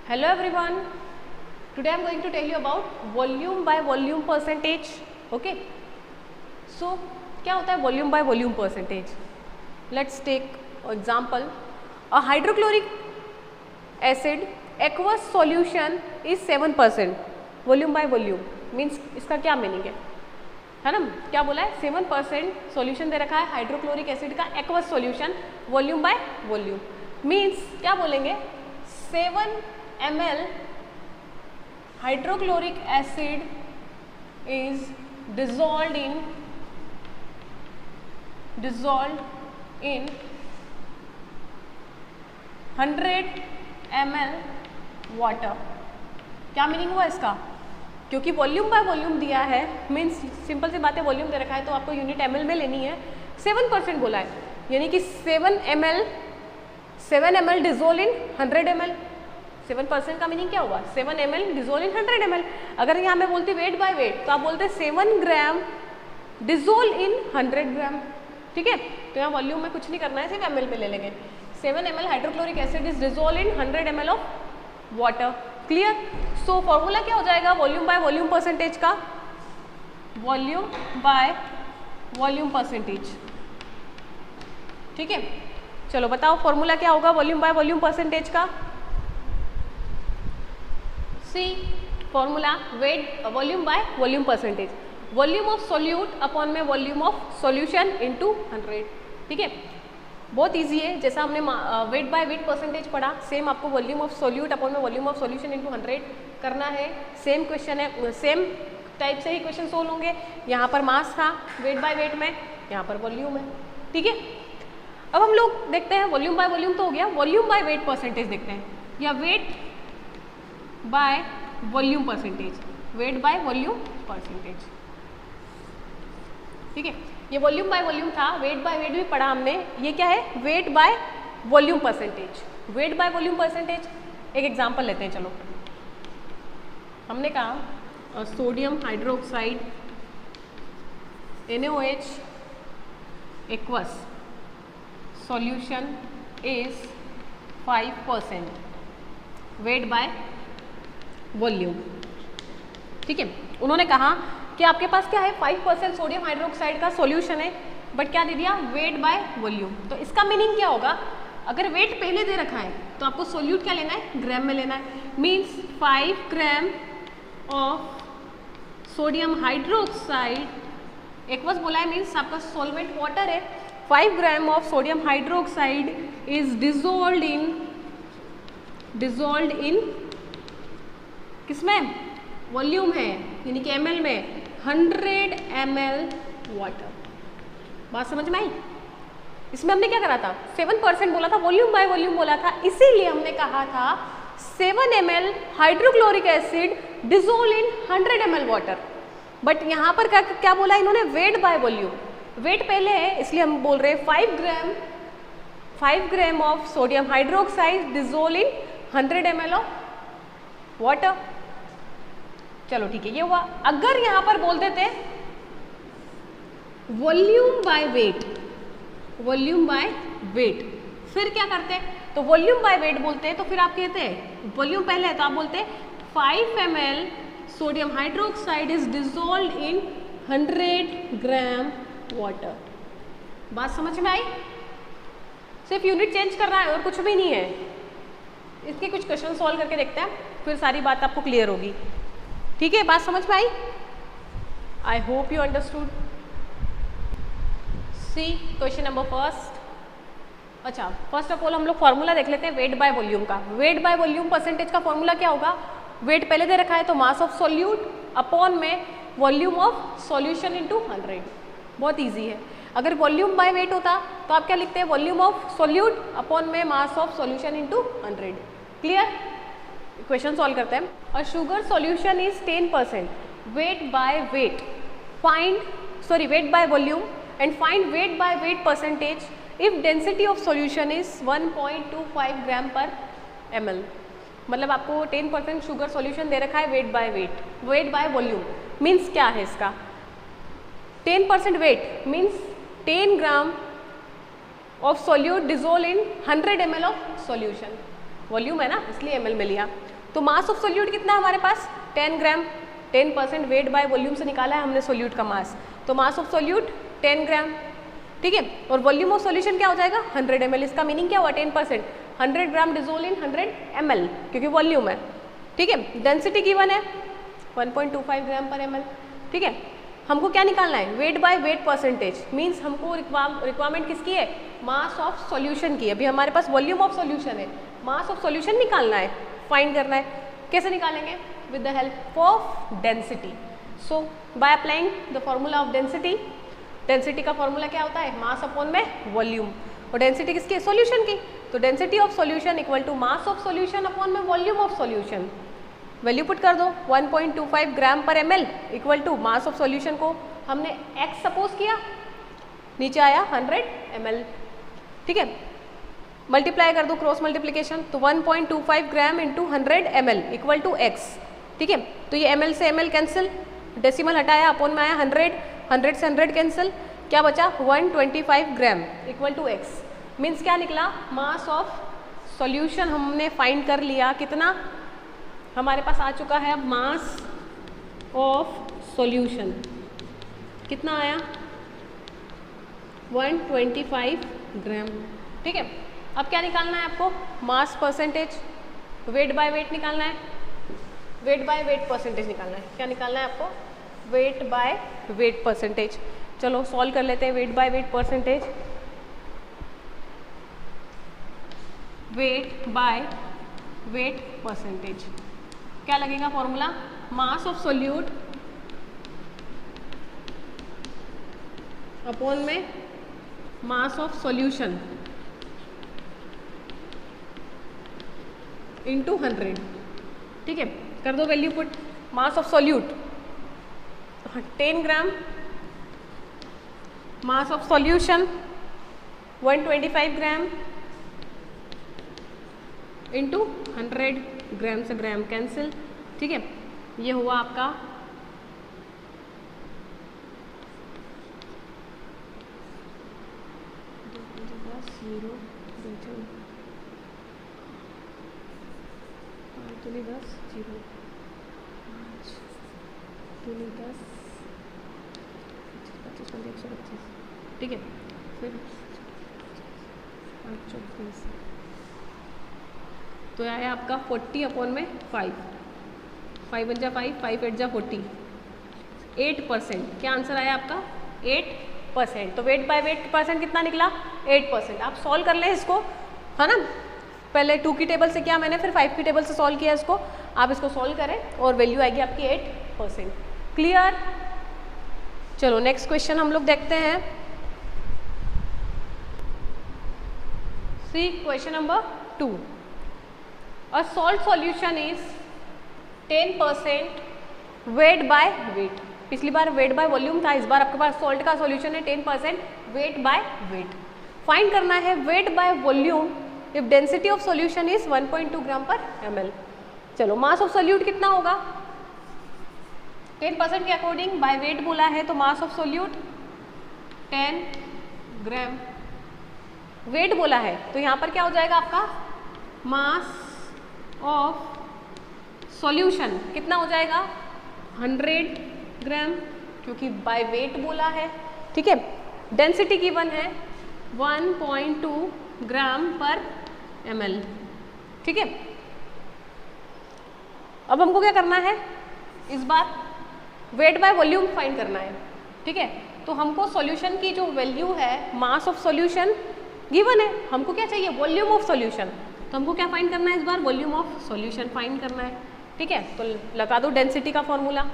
Hello everyone. Today I am going to tell you about volume by volume percentage. Okay. So क्या होता है volume by volume percentage? Let's take example. A hydrochloric acid aqueous solution is 7%. Volume by volume means इसका क्या meaning है ना? क्या बोला है? 7% सॉल्यूशन दे रखा है हाइड्रोक्लोरिक एसिड का aqueous solution volume by volume means क्या बोलेंगे 7 ml hydrochloric acid is dissolved in 100 ml water. क्या मीनिंग हुआ इसका? क्योंकि वॉल्यूम बाय वॉल्यूम दिया है मीन्स सिंपल सी बात है, वॉल्यूम दे रखा है तो आपको यूनिट ml में लेनी है। 7% बोला है यानी कि 7 ml डिजोल्व इन 100 ml। 7% का मीनिंग क्या हुआ? 7 ml डिजोल्व इन 100 ml। अगर यहाँ मैं बोलती वेट बाय वेट तो आप बोलते 7 ग्राम डिजोल्व इन 100 ग्राम। ठीक है, तो यहाँ वॉल्यूम में कुछ नहीं करना है, सिर्फ ml पे ले लेंगे। 7 ml hydrochloric acid is dissolve in 100 ml of water. Clear? So formula क्या हो जाएगा वॉल्यूम बाय वॉल्यूम परसेंटेज का? Volume by volume percentage. ठीक है, चलो बताओ फॉर्मूला क्या होगा वॉल्यूम बाय वॉल्यूम परसेंटेज का? See formula weight volume by volume percentage, volume of solute upon में वॉल्यूम ऑफ सॉल्यूशन इनटू 100। ठीक है, बहुत इजी है। जैसा हमने वेट बाय वेट परसेंटेज पढ़ा सेम आपको वॉल्यूम ऑफ सॉल्यूट अपॉन में वॉल्यूम ऑफ सॉल्यूशन इनटू 100 करना है। सेम क्वेश्चन है, सेम टाइप से ही क्वेश्चन सोल्व होंगे। यहाँ पर मास था वेट बाय वेट में, यहाँ पर वॉल्यूम है। ठीक है, अब हम लोग देखते हैं वॉल्यूम बाय वॉल्यूम तो हो गया, वॉल्यूम बाय वेट परसेंटेज देखते हैं या wait by volume percentage, wait by volume percentage. ठीक है, ये वॉल्यूम बाय वॉल्यूम था, वेट बाय वेट भी पढ़ा हमने। ये क्या है? Weight by volume percentage. Wait by volume percentage एक एग्जांपल लेते हैं। चलो, हमने कहा sodium hydroxide NaOH aqueous solution is 5% weight by volume. ठीक है, उन्होंने कहा कि आपके पास क्या है 5% सोडियम हाइड्रोक्साइड का सॉल्यूशन है, बट क्या दे दिया? Wait by volume. तो इसका मीनिंग क्या होगा? अगर वेट पहले दे रखा है तो आपको सोल्यूट क्या लेना है? ग्राम में लेना है। Means 5 gram of sodium hydroxide aqueous बोला है मीन्स आपका सॉल्वेंट वाटर है। 5 gram of sodium hydroxide is dissolved in किसमें? वॉल्यूम है यानी कि ml में 100 ml वाटर। बात समझ में आई? इसमें हमने क्या करा था? 7% बोला था, वॉल्यूम बाय वॉल्यूम बोला था, इसीलिए हमने कहा था 7 ml hydrochloric acid dissolve in 100 ml water. But यहाँ पर क्या बोला इन्होंने? Wait by volume. वेट पहले है इसलिए हम बोल रहे हैं 5 gram of sodium hydroxide dissolve in 100 ml of water. चलो ठीक है, ये हुआ। अगर यहां पर बोल देते volume by weight, volume by weight, फिर क्या करते? तो वॉल्यूम बाय वेट बोलते हैं तो फिर आप कहते हैं वॉल्यूम पहले है तो आप बोलते 5 ml sodium hydroxide is dissolved in 100 gram water. बात समझ में आई? सिर्फ यूनिट चेंज कर रहा है और कुछ भी नहीं है। इसके कुछ क्वेश्चन सॉल्व करके देखते हैं, फिर सारी बात आपको क्लियर होगी। ठीक है, बात समझ में आई? I hope you understood. See question number first. अच्छा, फर्स्ट ऑफ ऑल हम लोग फॉर्मूला देख लेते हैं वेट बाय वॉल्यूम का। वेट बाय वॉल्यूम परसेंटेज का फॉर्मूला क्या होगा? वेट पहले दे रखा है तो मास ऑफ सॉल्यूट अपॉन में वॉल्यूम ऑफ सॉल्यूशन इनटू 100। बहुत इजी है। अगर वॉल्यूम बाय वेट होता तो आप क्या लिखते हैं? वॉल्यूम ऑफ सॉल्यूट अपॉन में mass of solution into 100। Clear? Question solve करते हैं। A sugar solution is 10% weight by weight, weight by volume and find weight by weight percentage if density of solution is 1.25 gram per ml। मतलब आपको 10% sugar solution दे रखा है weight by weight, weight by volume means क्या है इसका? 10% weight means 10 gram of solute dissolve in 100 ml of solution. Volume है ना इसलिए ml में लिया। तो मास ऑफ सोल्यूट कितना है हमारे पास 10 ग्राम, 10% वेट बाय वॉल्यूम से निकाला है हमने सोल्यूट का मास, तो मास ऑफ सोल्यूट 10 ग्राम, ठीक है। और वॉल्यूम ऑफ सॉल्यूशन क्या हो जाएगा 100 ml। इसका मीनिंग क्या हुआ 10%, 100 ग्राम डिजोल इन 100 ml क्योंकि वॉल्यूम है, ठीक है। डेंसिटी गिवन है 1.25 ग्राम पर ml, ठीक है। हमको क्या निकालना है weight by weight percentage, means हमको रिक्वायरमेंट किसकी है मास ऑफ सॉल्यूशन की। अभी हमारे पास वॉल्यूम ऑफ सॉल्यूशन है, मास ऑफ सॉल्यूशन निकालना है, फाइंड करना है। कैसे निकालेंगे with the help of density. So by applying the formula of density, density का फॉर्मूला क्या होता है मास अपॉन में वॉल्यूम, और डेंसिटी किसकी है सॉल्यूशन की, तो density of solution equal to mass of solution upon में volume of solution. Value put कर दो 1.25 gram per ml equal to mass of solution को हमने x सपोज किया, नीचे आया 100 ml, ठीक है। मल्टीप्लाई कर दो क्रॉस मल्टीप्लिकेशन, तो 1.25 gram into 100 ml equal to x, ठीक है। तो ये ml से ml कैंसिल, डेसिमल हटाया, अपॉन में आया 100, 100 से 100 कैंसिल, क्या बचा 125 gram equal to x। Means क्या निकला मास ऑफ सॉल्यूशन हमने फाइंड कर लिया, कितना हमारे पास आ चुका है अब मास ऑफ सॉल्यूशन कितना आया 125 ग्राम, ठीक है। अब क्या निकालना है आपको mass percentage, wait by wait निकालना है, वेट बाय वेट परसेंटेज निकालना है। क्या निकालना है आपको वेट बाय वेट परसेंटेज। चलो सॉल्व कर लेते हैं weight by weight percentage. Wait by weight percentage क्या लगेगा formula mass of solute upon में मास ऑफ सॉल्यूशन इंटू 100, ठीक है। कर दो value put, mass of solute 10 gram, mass of solution 125 gram into 100, ग्राम से ग्राम कैंसिल, ठीक है। ये हुआ आपका ठीक है। फिर 5 तो आया आपका 40 अपॉन में 5, 5 बन जा 5, 5 8 जा 40, 8%। क्या आंसर आया आपका 8%। तो वेट बाय वेट परसेंट कितना निकला 8%। आप सॉल्व कर लें इसको, है ना। पहले 2 की टेबल से किया मैंने, फिर 5 की टेबल से सॉल्व किया इसको। आप इसको सॉल्व करें और वैल्यू आएगी आपकी 8%। क्लियर। चलो नेक्स्ट क्वेश्चन हम लोग देखते हैं। सी question number 2। A salt solution is 10% weight by weight। पिछली बार वेट बाय वॉल्यूम था, इस बार आपके पास सॉल्ट का सॉल्यूशन है 10% वेट बाय वेट। फाइंड करना है weight by volume if density of solution is 1.2 gram per ml। चलो मास ऑफ सोल्यूट कितना होगा 10% के अकॉर्डिंग बाय वेट बोला है, तो mass of solute 10 gram, weight बोला है तो यहाँ पर क्या हो जाएगा आपका मास ऑफ सॉल्यूशन कितना हो जाएगा 100 ग्राम, क्योंकि बाय वेट बोला है, ठीक है। डेंसिटी गिवन है 1.2 ग्राम पर ml, ठीक है। अब हमको क्या करना है इस बार वेट बाय वॉल्यूम फाइंड करना है, ठीक है। तो हमको सॉल्यूशन की जो वैल्यू है मास ऑफ सॉल्यूशन गिवन है, हमको क्या चाहिए वॉल्यूम ऑफ सॉल्यूशन, तो हमको क्या फाइंड करना है इस बार वॉल्यूम ऑफ सॉल्यूशन फाइंड करना है, ठीक है। तो लगा दो डेंसिटी का formula,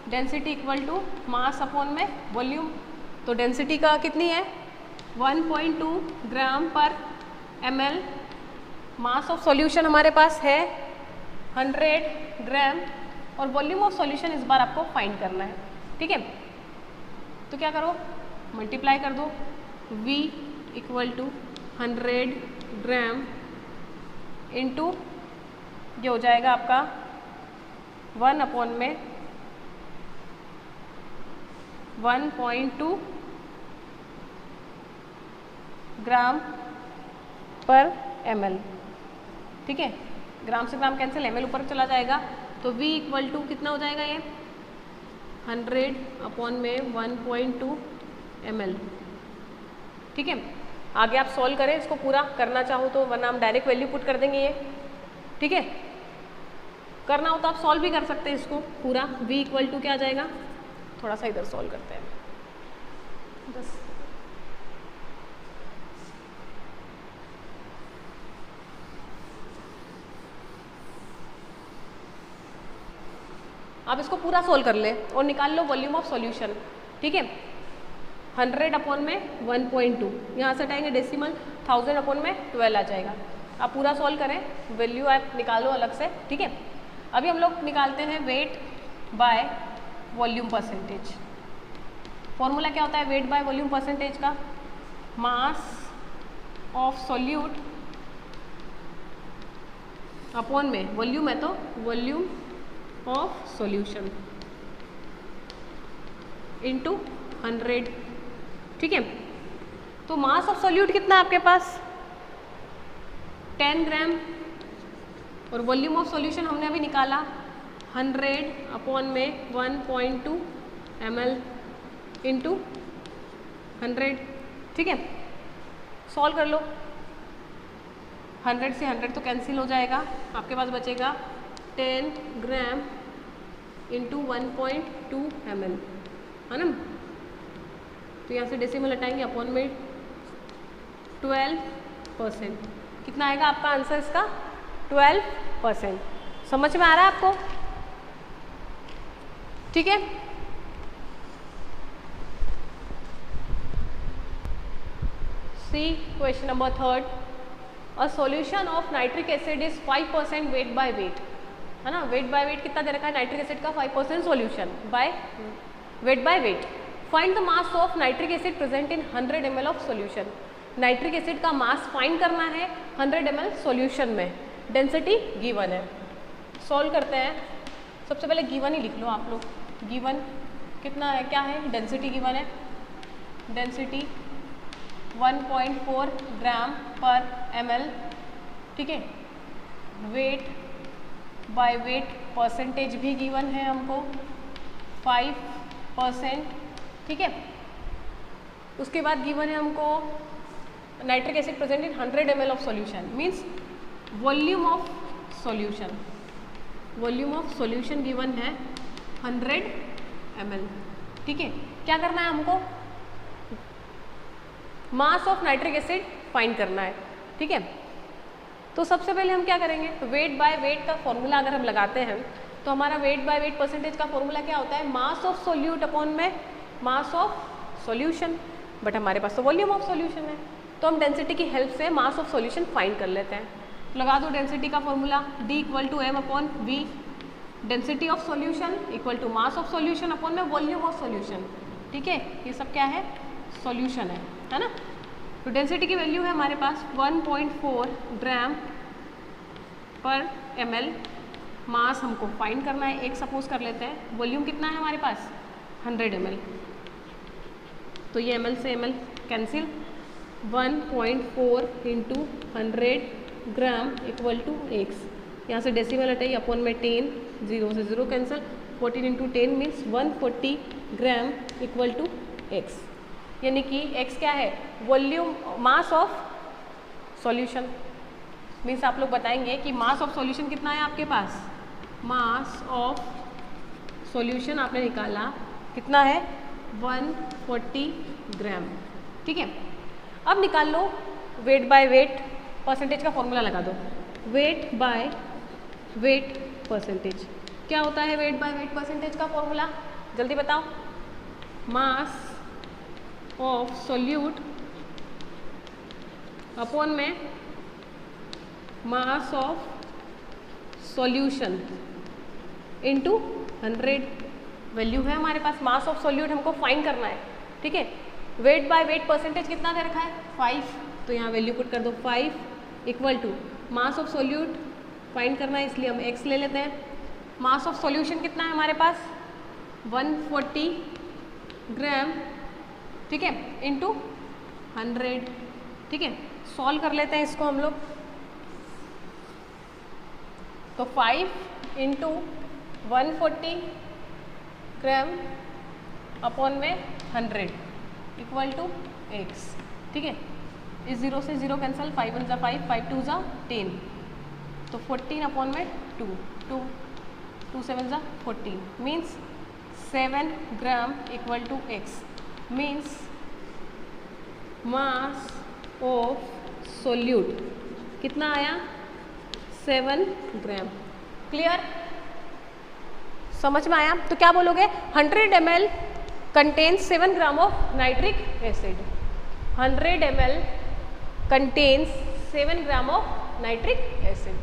density equal to mass upon में वॉल्यूम। तो डेंसिटी का कितनी है 1.2 ग्राम per ml, mass of solution हमारे पास है 100 ग्राम, और वॉल्यूम ऑफ सॉल्यूशन इस बार आपको फाइंड करना है, ठीक है। तो क्या करो मल्टीप्लाई कर दो V equal to 100 gram into ये हो जाएगा आपका 1 अपॉन में 1.2 ग्राम पर ml, ठीक है। ग्राम से ग्राम कैंसिल, ml ऊपर चला जाएगा, तो V इक्वल टू कितना हो जाएगा ये 100 अपॉन में 1.2 ml। ठीक है, आगे आप सॉल्व करें इसको पूरा करना चाहो तो, वरना हम डायरेक्ट वैल्यू पुट कर देंगे ये। ठीक है, करना हो तो आप सॉल्व भी कर सकते हैं इसको पूरा। V इक्वल टू क्या आ जाएगा, थोड़ा सा इधर सॉल्व करते हैं 10। आप इसको पूरा सोल्व कर ले और निकाल लो वॉल्यूम ऑफ सॉल्यूशन। ठीक है, 100 अपॉन में 1.2, यहाँ से हटाएंगे डेसिमल, 1000 अपॉन में 12 आ जाएगा। आप पूरा सॉल्व करें, वैल्यू आप निकालो अलग से। ठीक है, अभी हम लोग निकालते हैं weight by volume percentage. Formula क्या होता है वेट बाय वॉल्यूम परसेंटेज का, मास ऑफ सॉल्यूट अपॉन में वॉल्यूम है तो वॉल्यूम ऑफ सॉल्यूशन इनटू 100। ठीक है, तो मास ऑफ सॉल्यूट कितना है आपके पास 10 ग्राम, और वॉल्यूम ऑफ सॉल्यूशन हमने अभी निकाला 100 अपॉन में 1.2 ml इंटू 100। ठीक है, सॉल्व कर लो, 100 से 100 तो कैंसिल हो जाएगा, आपके पास बचेगा 10 ग्राम इंटू 1.2 ml, है ना। तो यहाँ से डेसिमल हटाएंगे, अपॉन में 12%। कितना आएगा आपका आंसर इसका 12%। समझ में आ रहा है आपको? ठीक है, see question number 3। A solution of nitric acid is 5% weight by weight, है ना। वेट बाय वेट कितना दे रखा है नाइट्रिक एसिड का 5% solution by weight by wait. Find the mass of nitric acid present in 100 ml of solution. Nitric acid का mass find करना है 100 ml solution में, डेंसिटी गिवन है। सॉल्व करते हैं, सबसे पहले गिवन ही लिख लो आप लोग। गिवन कितना है, क्या है, डेंसिटी गिवन है, डेंसिटी 1.4 ग्राम पर ml। ठीक है, वेट बाय वेट परसेंटेज भी गिवन है हमको 5%। ठीक है, उसके बाद गिवन है हमको nitric acid present in 100 ml of solution, means volume of solution. Volume of solution given है 100 ml। ठीक है, क्या करना है हमको, mass of nitric acid find करना है। ठीक है, तो सबसे पहले हम क्या करेंगे, तो वेट बाय वेट का फॉर्मूला अगर हम लगाते हैं तो हमारा वेट बाय वेट परसेंटेज का फॉर्मूला क्या होता है, मास ऑफ सोल्यूट अपॉन में मास ऑफ सॉल्यूशन। बट हमारे पास तो वॉल्यूम ऑफ सॉल्यूशन है, तो हम डेंसिटी की हेल्प से मास ऑफ सॉल्यूशन फाइंड कर लेते हैं। लगा दो डेंसिटी का formula, D equal to m upon V। Density of solution equal to mass of solution upon में वॉल्यूम ऑफ सॉल्यूशन। ठीक है, ये सब क्या है, सॉल्यूशन है ना। तो डेंसिटी की वैल्यू है हमारे पास 1.4 ग्राम पर ml। मास हमको फाइंड करना है, एक सपोज कर लेते हैं। वॉल्यूम कितना है हमारे पास 100 ml, तो ये ml से ml cancel, 1.4 into 100 gram equal to x। यहाँ से डेसिमल हटाइए, अपॉन में 10, 0 से 0 cancel, 14 into 10 means 140 gram equal to x। यानी कि x क्या है, volume mass of solution. Means आप लोग बताएंगे कि मास ऑफ सॉल्यूशन कितना है आपके पास, मास ऑफ सॉल्यूशन आपने निकाला कितना है 140 ग्राम। ठीक है, अब निकाल लो वेट बाय वेट परसेंटेज का फॉर्मूला लगा दो। वेट बाय वेट परसेंटेज क्या होता है, वेट बाय वेट परसेंटेज का फॉर्मूला जल्दी बताओ, मास ऑफ सोल्यूट अपॉन में mass of solution into 100। Value है हमारे पास, मास ऑफ सोल्यूट हमको फाइंड करना है। ठीक है, वेट बाय वेट परसेंटेज कितना दे रखा है 5, तो यहाँ वैल्यू पुट कर दो 5 equal to mass of solute find करना है, इसलिए हम x ले लेते हैं। मास ऑफ सॉल्यूशन कितना है हमारे पास 140 ग्राम। ठीक है, इंटू 100। ठीक है, सॉल्व कर लेते हैं इसको हम लोग। तो 5 इंटू 140 ग्राम अपॉन में 100 इक्वल टू x। ठीक है, इस 0 से 0 कैंसिल, 5 1 ज़ा 5, 5 2 ज़ा 10, तो 14 अपॉन में 2, 2 7 ज़ा 14 means 7 gram equal to x means mass of solute कितना आया 7 ग्राम। क्लियर, समझ में आया? तो क्या बोलोगे 100 ml contains 7 gram of nitric acid. 100 ml contains 7 gram of nitric acid.